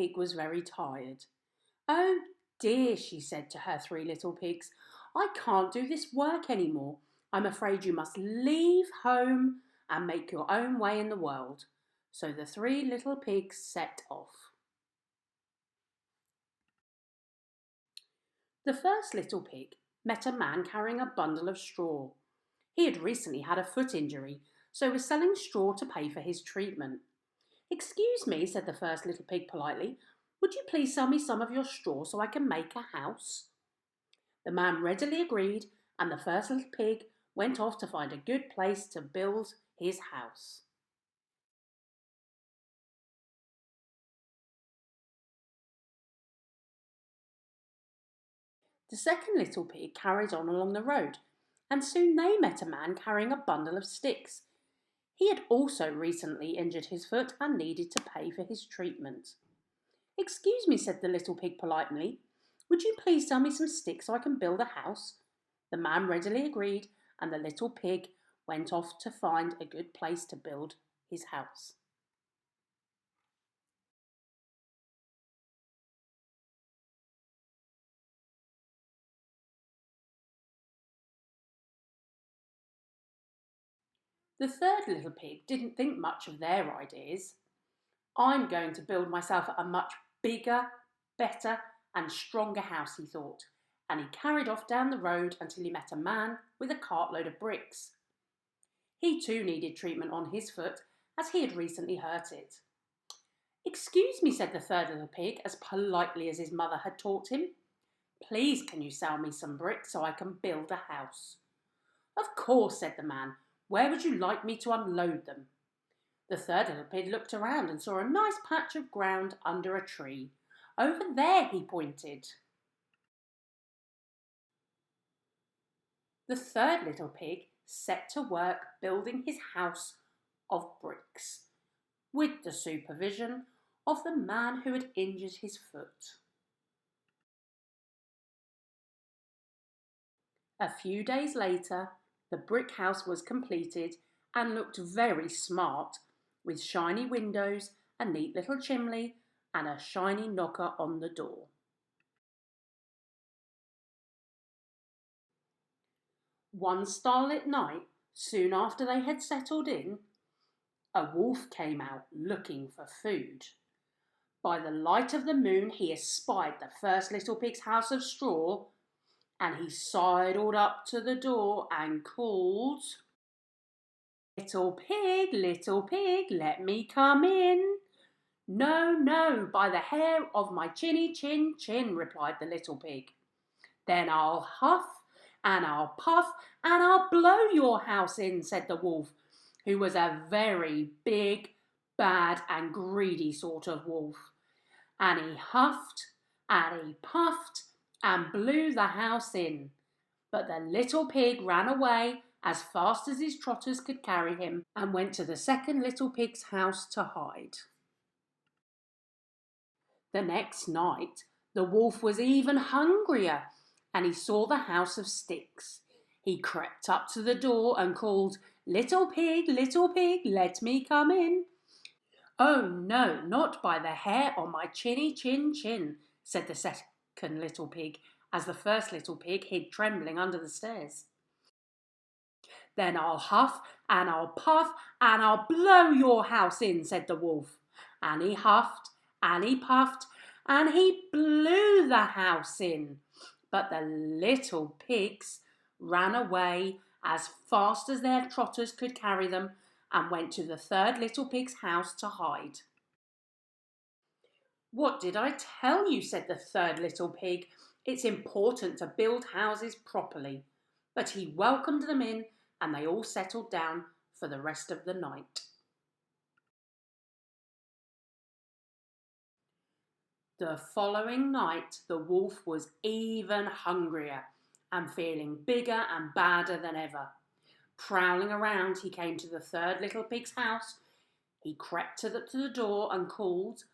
pig was very tired. "Oh dear," she said to her three little pigs, "I can't do this work any more. I'm afraid you must leave home and make your own way in the world." So the three little pigs set off. The first little pig met a man carrying a bundle of straw. He had recently had a foot injury, so was selling straw to pay for his treatment. "Excuse me," said the first little pig politely, "would you please sell me some of your straw so I can make a house?" The man readily agreed, and the first little pig went off to find a good place to build his house. The second little pig carried on along the road, and soon they met a man carrying a bundle of sticks. He had also recently injured his foot and needed to pay for his treatment. "Excuse me," said the little pig politely, "would you please sell me some sticks so I can build a house?" The man readily agreed, and the little pig went off to find a good place to build his house. The third little pig didn't think much of their ideas. "I'm going to build myself a much bigger, better and stronger house," he thought, and he carried off down the road until he met a man with a cartload of bricks. He too needed treatment on his foot, as he had recently hurt it. "Excuse me," said the third little pig, as politely as his mother had taught him. "Please can you sell me some bricks so I can build a house?" "Of course," said the man. "Where would you like me to unload them?" The third little pig looked around and saw a nice patch of ground under a tree. "Over there," he pointed. The third little pig set to work building his house of bricks, with the supervision of the man who had injured his foot. A few days later, the brick house was completed and looked very smart, with shiny windows, a neat little chimney, and a shiny knocker on the door. One starlit night, soon after they had settled in, a wolf came out looking for food. By the light of the moon he espied the first little pig's house of straw, and he sidled up to the door and called, little pig, let me come in." "No, no, by the hair of my chinny chin chin," replied the little pig. "Then I'll huff and I'll puff and I'll blow your house in," said the wolf, who was a very big, bad and greedy sort of wolf. And he huffed and he puffed and blew the house in. But the little pig ran away as fast as his trotters could carry him and went to the second little pig's house to hide. The next night, the wolf was even hungrier, and he saw the house of sticks. He crept up to the door and called, little pig, let me come in." "Oh no, not by the hair on my chinny chin chin," said the second little pig, as the first little pig hid trembling under the stairs. "Then I'll huff and I'll puff and I'll blow your house in," said the wolf. And he huffed and he puffed and he blew the house in. But the little pigs ran away as fast as their trotters could carry them and went to the third little pig's house to hide. "What did I tell you?" said the third little pig. "It's important to build houses properly." But he welcomed them in, and they all settled down for the rest of the night. The following night, the wolf was even hungrier and feeling bigger and badder than ever. Prowling around, he came to the third little pig's house. He crept to the door and called,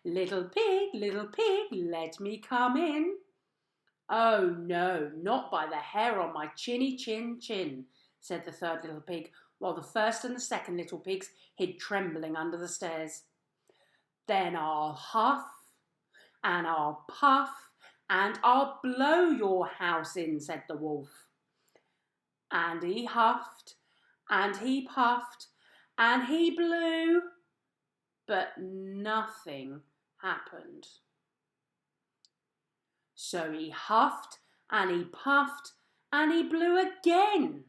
little pig, let me come in." "Oh no, not by the hair on my chinny chin chin," said the third little pig, while the first and the second little pigs hid trembling under the stairs. "Then I'll huff and I'll puff and I'll blow your house in, said the wolf. And he huffed and he puffed and he blew, but nothing happened. So he huffed and he puffed and he blew again,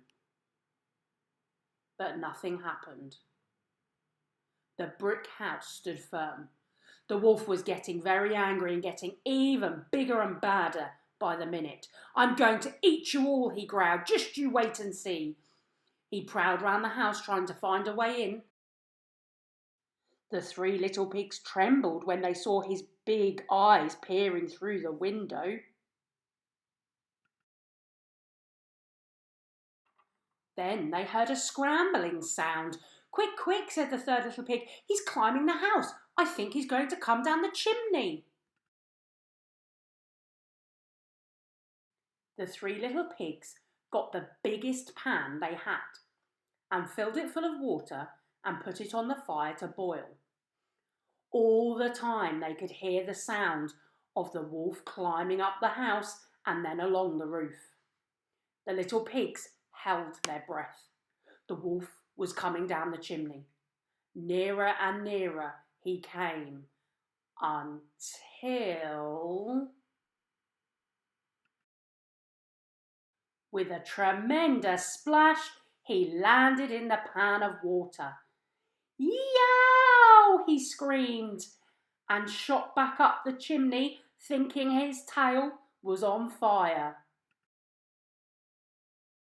but nothing happened. The brick house stood firm. The wolf was getting very angry and getting even bigger and badder by the minute. I'm going to eat you all, he growled. Just you wait and see. He prowled round the house trying to find a way in. The three little pigs trembled when they saw his big eyes peering through the window. Then they heard a scrambling sound. Quick, quick, said the third little pig. He's climbing the house. I think he's going to come down the chimney. The three little pigs got the biggest pan they had and filled it full of water and put it on the fire to boil. All the time they could hear the sound of the wolf climbing up the house and then along the roof. The little pigs held their breath. The wolf was coming down the chimney. Nearer and nearer he came until, with a tremendous splash, he landed in the pan of water. Yow! He screamed and shot back up the chimney, thinking his tail was on fire.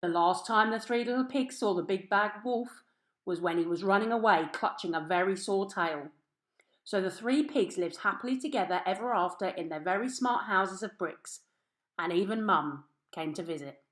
The last time the three little pigs saw the big bad wolf was when he was running away, clutching a very sore tail. So the three pigs lived happily together ever after in their very smart houses of bricks, and even Mum came to visit.